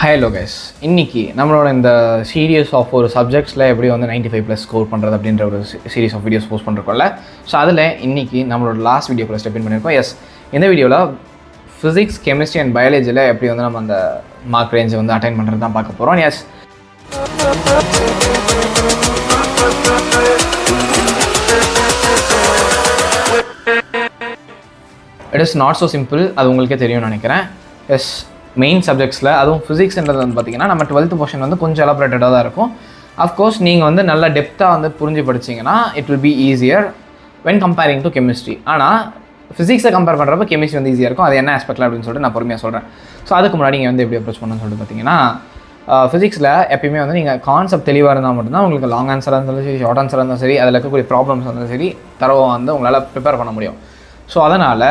Hello guys, இன்றைக்கி நம்மளோட இந்த சீரியஸ் ஆஃப் ஒரு சப்ஜெக்ட்ஸில் எப்படி வந்து 95+ ஸ்கோர் பண்ணுறது அப்படின்ற ஒரு சீரியஸ் ஆஃப் வீடியோஸ் போஸ்ட் பண்ணுறோம்ல. ஸோ அதில் இன்றைக்கி நம்மளோட லாஸ்ட் வீடியோக்குள்ள ஸ்டெப் இன் பண்ணியிருக்கோம். எஸ், இந்த வீடியோவில் ஃபிசிக்ஸ், கெமிஸ்ட்ரி அண்ட் பயாலஜியில் எப்படி வந்து நம்ம அந்த மார்க் ரேஞ்சை வந்து அட்டைன் பண்ணுறது தான் பார்க்க போகிறோம். Yes, it is not so simple. அது உங்களுக்கே தெரியும்னு நினைக்கிறேன். எஸ், மெயின் சப்ஜெக்ட்ஸில் அதுவும் ஃபிசிக்ஸ்ன்றது வந்து பார்த்திங்கன்னா நம்ம 12th போர்ஷன் வந்து கொஞ்சம் எலாபரேட்டடாக தான் இருக்கும். அஃப்கோர்ஸ் நீங்கள் வந்து நல்ல டெப்த்தாக வந்து புரிஞ்சு படிச்சிங்கன்னா it will be easier when comparing to chemistry. ஆனால் ஃபிசிக்ஸை கம்பேர் பண்ணுறப்ப கெமிஸ்ட்ரி வந்து ஈஸியாக இருக்கும். அது என்ன ஆஸ்பெக்டில் அப்படின்னு சொல்லிட்டு நான் பொறுமையாக சொல்கிறேன். ஸோ அதுக்கு முன்னாடி நீங்கள் வந்து எப்படி அப்ரோச் பண்ணணும்னு சொல்லிட்டு பார்த்தீங்கன்னா, ஃபிசிக்ஸில் எப்பயுமே வந்து நீங்கள் கான்செப்ட் தெளிவாக இருந்தால் மட்டும்தான் உங்களுக்கு லாங் ஆன்சராக இருந்தாலும் சரி, ஷார்ட் ஆன்சராக இருந்தாலும் சரி, அதில் இருக்கக்கூடிய ப்ராப்ளம்ஸ் இருந்தாலும் சரி, தரவை வந்து உங்களால் ப்ரிப்பேர் பண்ண முடியும். ஸோ அதனால்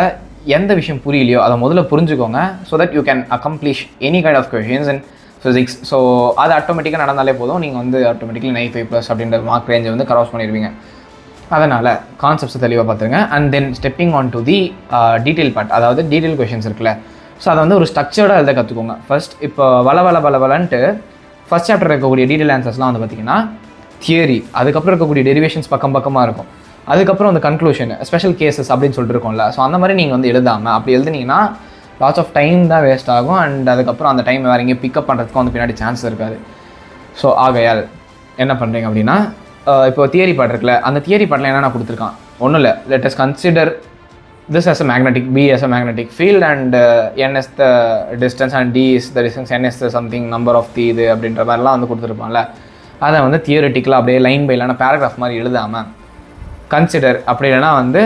எந்த விஷயம் புரியலையோ அதை முதல்ல புரிஞ்சுக்கோங்க. So that you can accomplish any kind of questions in physics. So அது ஆட்டோமேட்டிக்காக நடந்தாலே போதும், நீங்கள் வந்து ஆட்டோமேட்டிக்கலி 95+ அப்படின்ற மார்க் ரேஞ்சை வந்து கிராஸ் பண்ணிடுவீங்க. அதனால் கான்செப்ட்ஸை தெளிவாக பார்த்துருங்க. And then stepping on to the detail part, அதாவது டீட்டெயில் கொஷின்ஸ் இருக்குல்ல. ஸோ அதை வந்து ஒரு ஸ்ட்ரக்சர்டாக எழுத கற்றுக்கோங்க. ஃபர்ஸ்ட் இப்போ வளன்ட்டு ஃபர்ஸ்ட் சாப்டர் இருக்கக்கூடிய டீட்டெயில் ஆன்சர்ஸ்லாம் வந்து பார்த்திங்கன்னா தியரி, அதுக்கப்புறம் இருக்கக்கூடிய டெரிவேஷன்ஸ் பக்கமாக இருக்கும். அதுக்கப்புறம் அந்த கன்க்ளூஷன், ஸ்பெஷல் கேசஸ் அப்படின்னு சொல்லிட்டு இருக்கோம்ல. ஸோ அந்த மாதிரி நீங்கள் வந்து எழுதாமல் அப்படி எழுதுனீங்கன்னா லாட்ஸ் ஆஃப் டைம் தான் வேஸ்ட் ஆகும். அண்ட் அதுக்கப்புறம் அந்த டைம் வேறு எங்கேயும் பிக்கப் பண்ணுறதுக்கு வந்து பின்னாடி சான்ஸ் இருக்காது. ஸோ ஆகையால் என்ன பண்ணுறீங்க அப்படின்னா, இப்போ தியரி பார்ட் இருக்குல்ல, அந்த தியரி பார்ட்டில் என்னென்ன கொடுத்துருக்கான், ஒன்றும் இல்லை, let us consider this as a magnetic, B as a magnetic field, and n is the distance and d is the distance, n is the something number of the இது அப்படின்ற மாதிரிலாம் வந்து கொடுத்துருப்பான்ல. அதை வந்து தியரிட்டிக்கலாக அப்படியே லைன் பை லைனாக paragraph மாதிரி எழுதாமல் கன்சிடர், அப்படி இல்லைனா வந்து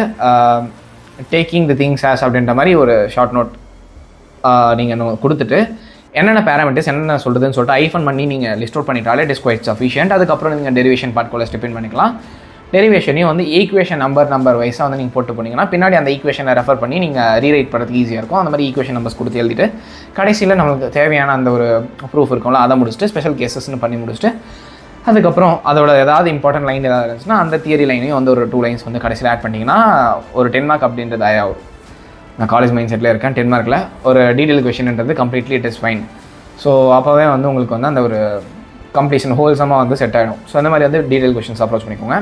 டேக்கிங் தி திங்ஸ் ஆஸ் அப்படின்ற மாதிரி ஒரு ஷார்ட் நோட் நீங்கள் கொடுத்துட்டு என்னென்ன பேராமீட்டர்ஸ் என்னென்ன சொல்கிறதுன்னு சொல்லிட்டு ஐஃபன் பண்ணி நீங்கள் லிஸ்ட் அவுட் பண்ணிட்டாலே இட் இஸ் குவைட் சஃபிஷியன்ட். அதுக்கப்புறம் நீங்கள் டெரிவேஷன் பார்ட்குள்ளே ஸ்டெப் இன் பண்ணிக்கலாம். டெரிவேஷனையும் வந்து ஈக்குவேஷன் நம்பர் வைஸாக வந்து நீங்கள் போட்டு போனீங்கன்னா பின்னாடி அந்த ஈக்குவேஷனை ரெஃபர் பண்ணி நீங்கள் ரீரைட் பண்ணுறதுக்கு ஈஸியாக இருக்கும். அந்த மாதிரி ஈக்குவேஷன் நம்பர்ஸ் கொடுத்து எழுதிட்டு கடைசியில் நம்மளுக்கு தேவையான அந்த ஒரு ப்ரூஃப் இருக்கும்ல, அதை முடிச்சுட்டு ஸ்பெஷல் கேசஸ்ன்னு பண்ணி முடிச்சுட்டு அதுக்கப்புறம் அதோட ஏதாவது இம்பார்ட்டன்ட் லைன் ஏதாவது இருந்துச்சுன்னா அந்த தியரி லைனையும் வந்து ஒரு 2 லைன்ஸ் வந்து கடைசியில் ஆட் பண்ணிங்கன்னா ஒரு 10 மார்க் அப்படின்றது ஆகும். நான் காலேஜ் மைண்ட் செட்டில் இருக்கேன். 10 மார்க்கில் ஒரு டீட்டெயில் கொஷின்ன்றது completely it is fine. So அப்போவே வந்து உங்களுக்கு வந்து அந்த ஒரு கம்ப்ளீஷன் ஹோல்சமாக வந்து செட் ஆகிடும். ஸோ அந்த மாதிரி வந்து டீட்டெயில் கொஷின்ஸ் அப்ரோச் பண்ணிக்கோங்க.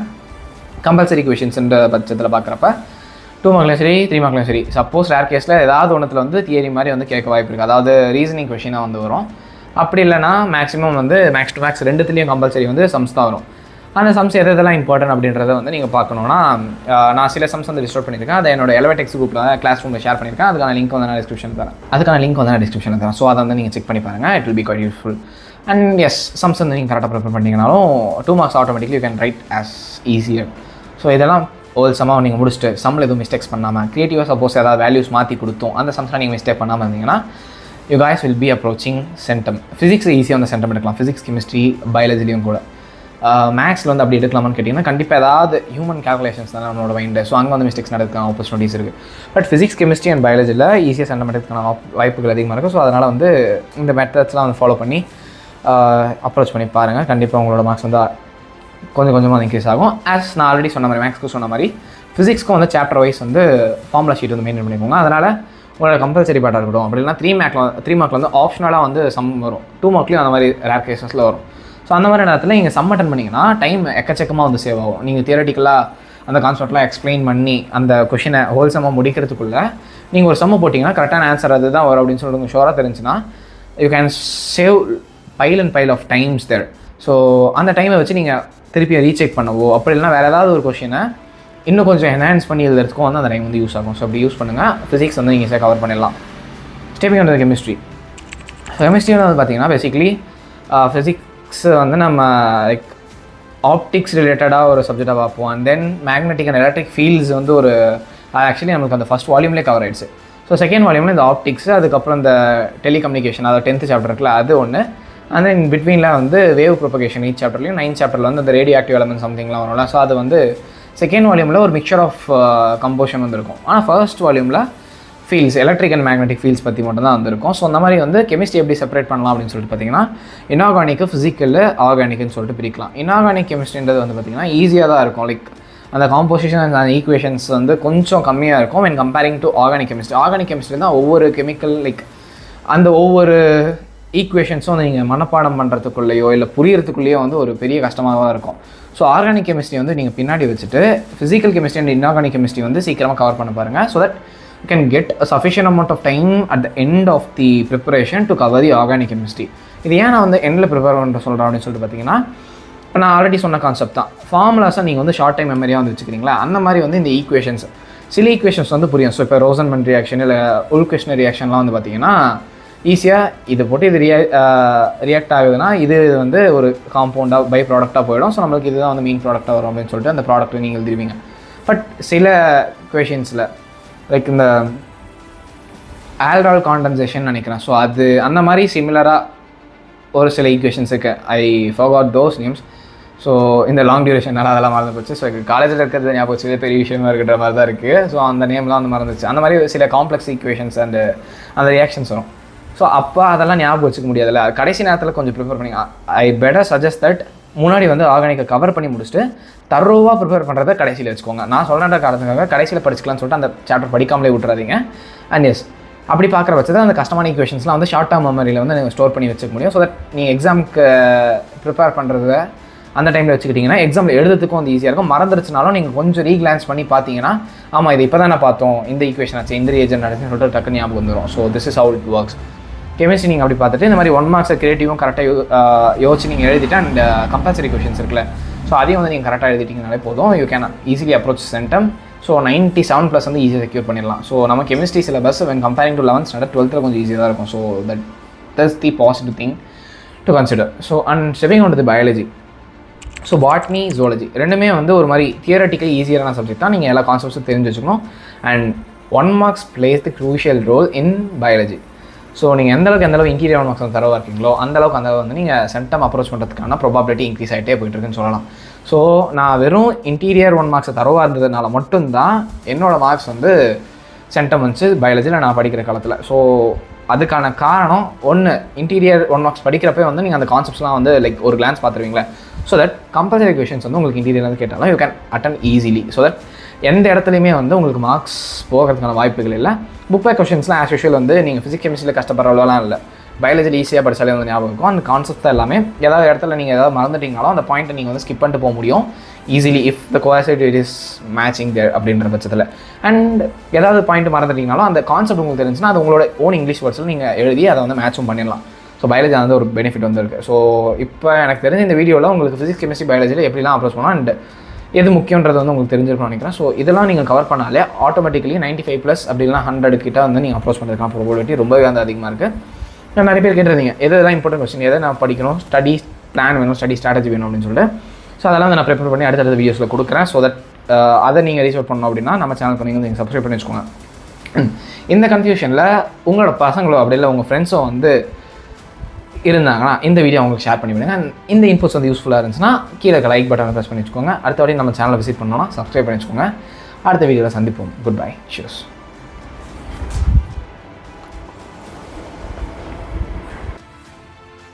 கம்பல்சரி கொஷின்ஸ்ன்ற பட்சத்தில் பார்க்குறப்ப 2 மார்க்லையும் சரி 3 மார்க்லையும் சரி, சப்போஸ் ரேர் கேஸில் ஏதாவது ஒன்றுத்தில் வந்து தியரி மாதிரி வந்து கேட்க வாய்ப்பு இருக்குது, அதாவது ரீசனிங் கொஷினாக வந்து வரும். அப்படி இல்லைனா மேக்ஸிமம் வந்து மேக்ஸ் டு மேக்ஸ் ரெண்டுத்துலேயும் கம்பல்சரி வந்து சம்ஸ் தான் வரும். அந்த சம்ஸ் எதெல்லாம் இம்பார்ட்டன்ட் அப்படின்றத வந்து நீங்கள் பார்க்கணுன்னா, நான் சில சம்ஸ் வந்து லிஸ்ட் அவுட் பண்ணியிருக்கேன். அதை என்னோட எலவெடெக்ஸ் குரூப்பில் கிளாஸ் ரூமில் ஷேர் பண்ணியிருக்கேன். அதுக்கான லிங்க் வந்து நான் டிஸ்கிரிப்ஷனில் தரேன். ஸோ அதை வந்து நீங்கள் செக் பண்ணி பாருங்கள். It will be quite useful. And yes, sums வந்து நீங்கள் கரெக்டாக ப்ரிப்பேர் பண்ணிங்கனாலும் 2 marks automatically you can write as easier. So இதெல்லாம் ஹோல்சமாக நீங்கள் முடிச்சுட்டு சம்மில் எதுவும் மிஸ்டேக்ஸ் பண்ணாமல், க்ரியேட்டிவாக சப்போஸ் ஏதாவது வேல்யூஸ் மாற்றி கொடுத்தோம் அந்த சம்ஸ்லாம் நீங்கள் மிஸ்டேக் பண்ணாமல் இருந்தீங்கன்னா you guys will be approaching centum. Physics ஈஸியாக வந்து சென்டம் எடுக்கலாம், ஃபிசிக்ஸ் கெமிஸ்ட்ரி பயாலஜிலையும் கூட. மேக்ஸில் வந்து அப்படி எடுக்கலாமான்னு கேட்டிங்கன்னா கண்டிப்பாக ஏதாவது ஹியூமன் கேல்குலேஷன்ஸ் தான் நம்மளோட மைண்டு. ஸோ அங்கே வந்து மிஸ்டேக்ஸ் நடக்கிறதுக்கான ஆப்பர்ச்சுனிட்டிஸ் இருக்குது. பட் ஃபிசிக்ஸ் கெமிஸ்ட்ரி அண்ட் பயாலஜியில் ஈஸியாக சென்டம் எடுக்கிறதுக்கான வாய்ப்புகள் அதிகமாக இருக்குது. ஸோ அதனால் வந்து இந்த மெத்தட்ஸ்லாம் வந்து ஃபாலோ பண்ணி அப்ரோச் பண்ணி பாருங்கள். கண்டிப்பாக உங்களோட மார்க்ஸ் வந்து கொஞ்சமாக இன்க்ரீஸ் ஆகும். ஆஸ் நான் ஆல்ரெடி சொன்ன மாதிரி, மேக்ஸ்க்கு சொன்ன மாதிரி ஃபிசிக்ஸ்க்கும் வந்து சாப்டர் வைஸ் வந்து ஃபார்முலா ஷீட் வந்து மெயின்டைன் பண்ணிக்கோங்க. அதனால் உங்களோட கம்பல்சரி பார்ட்டாக இருக்கட்டும். அப்படி இல்லைனா 3 மார்க்கில் வந்து ஆப்ஷனலாக வந்து சம் வரும். 2 மார்க்லேயும் அந்த மாதிரி ரேர் கேசஸில் வரும். ஸோ அந்த மாதிரி நேரத்தில் நீங்கள் சம் அட்டன் பண்ணிங்கன்னா டைம் எக்கச்சக்கமாக வந்து சேவ் ஆகும். நீங்கள் தியரட்டிக்கலாக அந்த கான்செப்ட்லாம் எக்ஸ்பிளைன் பண்ணி அந்த கொஷினை ஹோல்சமாக முடிக்கிறதுக்குள்ளே நீங்கள் ஒரு சம்ம போட்டிங்கன்னா கரெக்டான ஆன்சர் அது தான் வரும் அப்படின்னு சொல்லிட்டு உங்களுக்கு ஷோராக தெரிஞ்சுன்னா you can save pile of times there. So அந்த டைமை வச்சு நீங்கள் திருப்பி ரீசெக் பண்ணவோ, அப்படி இல்லைனா வேறு ஏதாவது ஒரு கொஷினை இன்னும் கொஞ்சம் என்ஹான்ஸ் பண்ணி எழுதுறதுக்கும் வந்து அந்த டைம் வந்து யூஸ் ஆகும். ஸோ அப்படி யூஸ் பண்ணுங்கள். ஃபிசிக்ஸ் வந்து நீங்கள் ஈஸியாக கவர் பண்ணிடலாம். Stepping on to chemistry. Chemistry வந்து பார்த்திங்கன்னா பேசிக்லி ஃபிசிக்ஸ் வந்து நம்ம லைக் ஆப்டிக்ஸ் ரிலேட்டடாக ஒரு சப்ஜெக்டாக பார்ப்போம். And then magnetic and electric fields வந்து ஒரு ஆக்சுவலி நமக்கு அந்த ஃபஸ்ட் வால்யூம்லேயே கவர் ஆகிடுச்சு. ஸோ செகண்ட் வால்யூமில் இந்த ஆப்டிக்ஸ், அதுக்கப்புறம் இந்த டெலிகம்யூனிகேஷன், அதாவது 10th சாப்டர் இருக்குல்ல அது ஒன்று. அண்ட் தென் பிட்வீனில் வந்து வேவ் ப்ரொபகேஷன் 8th சாப்டர்லையும் 9th சாப்டரில் வந்து அந்த ரேடியோ ஆக்டிவ் எலமெண்ட் சம்திங்லாம் வரும்ல. ஸோ அது வந்து செகண்ட் வால்யூமில் ஒரு மிக்சர் ஆஃப் கம்போஷன் வந்துருக்கும். ஆனால் ஃபர்ஸ்ட் வால்யூமில் fields, electric and magnetic fields பற்றி மட்டும் தான் வந்திருக்கும். ஸோ அந்த மாதிரி வந்து கெமிஸ்ட்ரி எப்படி செப்பரேட் பண்ணலாம் அப்படின்னு சொல்லிட்டு பார்த்தீங்கன்னா இன்ஆர்கானிக்கு, ஃபிசிக்கல், ஆர்கானிக்னு சொல்லிட்டு பிரிக்கலாம். இன்ஆர்கானிக் கெமிஸ்ட்ரின்றது வந்து பார்த்திங்கன்னா ஈஸியாக தான் இருக்கும். லைக் அந்த காம்போசிஷன் அந்த ஈக்குவேஷன்ஸ் வந்து கொஞ்சம் கம்மியாக இருக்கும் when comparing to organic chemistry. Organic chemistry தான் ஒவ்வொரு கெமிக்கல் லைக் அந்த ஒவ்வொரு ஈக்குவேஷன்ஸும் வந்து நீங்கள் மனப்பாடம் பண்ணுறதுக்குள்ளேயோ இல்லை புரியறதுக்குள்ளேயோ வந்து ஒரு பெரிய கஷ்டமாக தான் இருக்கும். ஸோ ஆர்கானிக் கெமிஸ்ட்ரி வந்து நீங்கள் பின்னாடி வச்சுட்டு physical chemistry and inorganic chemistry வந்து சீக்கிரமாக கவர் பண்ண பாருங்கள். So that you can get a sufficient amount of time at the end of the preparation to cover the organic chemistry. இது ஏன் நான் வந்து எண்டில் ப்ரிப்பேர் பண்ணுற சொல்கிறேன் அப்படின்னு சொல்லிட்டு பார்த்தீங்கன்னா, இப்போ நான் ஆல்ரெடி சொன்ன கான்செப்ட் தான். ஃபார்முலாஸாக நீங்கள் வந்து ஷார்ட் டைம் மெமரியாக வந்து வச்சுக்கிறீங்களா, அந்த மாதிரி வந்து இந்த ஈக்குவேஷன்ஸ் சில ஈக்குவேஷன்ஸ் வந்து புரியும். ஸோ இப்போ ரோசன்மன் ரியாக்ஷன் இல்லை உல்குஷ்னர் ரியாக்ஷன்லாம் வந்து பார்த்தீங்கன்னா ஈஸியாக இதை போட்டு இது ரியாக்ட் ஆகுதுன்னா இது வந்து ஒரு காம்பவுண்டாக பை ப்ராடக்டாக போயிடும். ஸோ நம்மளுக்கு இதுதான் வந்து மெயின் ப்ராடக்டாக வரும் அப்படின்னு சொல்லிட்டு அந்த ப்ராடக்ட்டை நீங்கள் எழுதிருவீங்க. பட் சில கொஷின்ஸில் லைக் இந்த ஆல்டால் காண்டன்சேஷன் நினைக்கிறேன். ஸோ அது அந்த மாதிரி சிமிலராக ஒரு சில ஈக்குவேஷன்ஸ் இருக்குது. I forgot those names. So இந்த லாங் டியூரேஷனால் அதெல்லாம் மறந்து போச்சு. ஸோ காலேஜில் இருக்கிறது ஞாபகம் வச்சு பெரிய விஷயமா இருக்கிற மாதிரி தான் இருக்குது. ஸோ அந்த நேம்லாம் வந்து மறந்துச்சு. அந்த மாதிரி சில காம்ப்ளெக்ஸ் ஈக்குவேஷன்ஸ் அந்த ரியாக்ஷன்ஸ் வரும். ஸோ அப்போ அதெல்லாம் ஞாபகம் வச்சுக்க முடியாதுல்ல. கடைசி நேரத்தில் கொஞ்சம் ப்ரிப்பேர் பண்ணி ஐ பெட்டர் சஜஸ்ட் தட் முன்னாடி வந்து ஆர்கானிக்கை கவர் பண்ணி முடிச்சுட்டு தரோவாக ப்ரிப்பேர் பண்ணுறதை கடைசியில் வச்சுக்கோங்க. நான் சொல்கிற காரணத்துக்காக கடைசியில் படிச்சுக்கலாம்னு சொல்லிட்டு அந்த சாப்டர் படிக்காமலே விட்டுறாதீங்க. அண்ட் எஸ் அப்படி பார்க்குற பட்சத்தை அந்த கஷ்டமான ஈக்குவேஷன்ஸ்லாம் வந்து ஷார்ட் டேர்ம் மெமரியில் வந்து நீங்கள் ஸ்டோர் பண்ணி வச்சுக்க முடியும். ஸோ தட் நீங்கள் எக்ஸாமுக்கு ப்ரிப்பேர் பண்ணுறத அந்த டைமில் வச்சுக்கிட்டிங்கன்னா எக்ஸாமில் எழுதுறதுக்கும் வந்து ஈஸியாக இருக்கும். மறந்துருச்சுனாலும் நீங்கள் கொஞ்சம் ரீக்ளான்ஸ் பண்ணி பார்த்தீங்கன்னா ஆமாம் இது இப்போ தான் நான் பார்த்தோம், இந்த ஈக்குவேஷன் ஆச்சு, இந்த ரீஜன் ஆச்சுன்னு சொல்லிட்டு டக்குன்னு ஞாபகம் வந்துடும். So this is how it works. Chemistry நீங்கள் அப்படி பார்த்துட்டு இந்த மாதிரி 1 மார்க்ஸை கிரியேட்டிவும் கரெக்டாக யோசிச்சு நீங்கள் எழுதிட்டு அண்ட் கம்பல்சரி கொஷின்ஸ் இருக்குல்ல, ஸோ அதையும் வந்து நீங்கள் கரெக்டாக எழுதிட்டிங்கனாலே போதும். You can easily approach centum. So 97+ வந்து ஈஸியாக செக்யூர் பண்ணிடலாம். ஸோ நம்ம chemistry syllabus when comparing to 11th standard 12th கொஞ்சம் ஈஸியாக தான் இருக்கும். So that's the positive thing to consider. So and stepping on to the biology. So botany zoology ரெண்டுமே வந்து ஒரு மாதிரி தியரட்டிக்கலி ஈஸியான சப்ஜெக்ட் தான். நீங்கள் எல்லா கான்செப்ட்ஸும் தெரிஞ்சு வச்சுக்கணும். And 1 marks place the crucial role in biology. So நீங்கள் எந்தளவுக்கு இன்டீரியர் 1 மார்க்ஸ் தரவாக இருக்கீங்களோ அந்தளவுக்கு அந்த வந்து நீங்கள் சென்டம் அப்ரோச் பண்ணுறதுக்கான ப்ராபபிலிட்டி இன்க்ரீஸ் ஆகிட்டே போயிட்டுருக்குன்னு சொல்லலாம். ஸோ நான் வெறும் இன்டீரியர் 1 மார்க்ஸை தரவாக இருந்ததுனால மட்டும்தான் என்னோடய மார்க்ஸ் வந்து சென்டம் வந்துச்சு பயாலஜியில் நான் படிக்கிற காலத்தில். ஸோ அதுக்கான காரணம் ஒன்று, இன்டீரியர் 1 மார்க்ஸ் படிக்கிறப்பே வந்து நீங்கள் அந்த கான்செப்ட்ஸ்லாம் வந்து லைக் ஒரு கிளான்ஸ் பார்த்துருவீங்களே. ஸோ தட் கம்பல்சரி கொஷின்ஸ் வந்து உங்களுக்கு இன்டீரியர் கேட்டாலும் you can attend easily. So that எந்த இடத்துலையுமே வந்து உங்களுக்கு மார்க்ஸ் போகிறதுக்கான வாய்ப்புகள் இல்லை. புக் பேக் கொஷின்ஸ்லாம் ஆஸ் யூஷுவல் வந்து நீங்கள் ஃபிசிக்ஸ் கெமிஸ்ட்ரியில் கஷ்டப்படுறவங்களாம் இல்லை, பயாலஜியில் ஈஸியாக படித்தாலே வந்து ஞாபகம் இருக்கும். அந்த கான்செப்ட் தான் எல்லாமே. ஏதாவது இடத்துல நீங்கள் ஏதாவது மறந்துட்டீங்கனாலும் அந்த பாயிண்ட்டை நீங்கள் வந்து ஸ்கிப் பண்ணிட்டு போக முடியும் ஈஸிலி இஃப் த கோஆசிட் இட் இஸ் மேட்சிங் தேர் அப்படின்ற பட்சத்தில். அண்ட் ஏதாவது பாயிண்ட் மறந்துட்டீங்கனாலும் அந்த கான்செப்ட் உங்களுக்கு தெரிஞ்சுன்னா அது உங்களோட ஓன் இங்கிலீஷ் வேர்ட்ஸில் நீங்கள் எழுதி அதை வந்து மேட்சும் பண்ணிடலாம். ஸோ பயாலஜி வந்து ஒரு பெனிஃபிட் வந்து இருக்குது. ஸோ இப்போ எனக்கு தெரிஞ்ச இந்த வீடியோவில் உங்களுக்கு ஃபிசிக்ஸ் கெமிஸ்ட்ரி பயாலஜியில் எப்படிலாம் அப்ரோச் பண்ணலாம் அண்ட் எது முக்கியன்றது வந்து உங்களுக்கு தெரிஞ்சிருக்கணும்னு நினைக்கிறேன். ஸோ இதெல்லாம் நீங்கள் கவர் பண்ணாலே ஆட்டோமேட்டிக்கலி 95+ அப்படின்னா 100 கிட்ட வந்து நீங்கள் அப்ரோச் பண்ணுறதுக்கான ப்ராபபிலிட்டி ரொம்பவே வந்து அதிகமாக இருக்குது. நான் நிறைய பேர் கேட்டிருந்தீங்க எதெல்லாம் இம்பார்ட்டன்ட் கொஸ்டின், எதை நான் படிக்கணும், ஸ்டடி பிளான் வேணும், ஸ்டடி ஸ்ட்ராட்டஜி வேணும் அப்படின்னு சொல்லிட்டு. ஸோ அதெல்லாம் வந்து நான் ப்ரிப்பேர் பண்ணி அடுத்தடுத்த வீடியோஸில் கொடுக்குறேன். ஸோ தட் அதை நீங்கள் ரீச் அவுட் பண்ணணும் அப்படின்னா நம்ம சேனலுக்கு நீங்கள் சப்ஸ்கிரைப் பண்ணி வச்சுக்கோங்க. இந்த கன்ஃபியூஷனில் உங்களோட பசங்களோ அப்படி இல்லை உங்கள் ஃப்ரெண்ட்ஸோ வந்து இருந்தாங்கன்னா இந்த வீடியோ அவங்களுக்கு ஷேர் பண்ணி விடுங்க. இந்த இன்ஃபோஸ் வந்து யூஸ்ஃபுல்லாக இருந்துச்சுன்னா கீழே லைக் பட்டனை ப்ரெஸ் பண்ணி வச்சுக்கோங்க. அடுத்த வாட்டி நம்ம சேனலை விசிட் பண்ணோன்னா சப்ஸ்கிரைப் பண்ணி வச்சுக்கோங்க. அடுத்த வீடியோவில் சந்திப்போம். Good bye. ஷியர்ஸ்.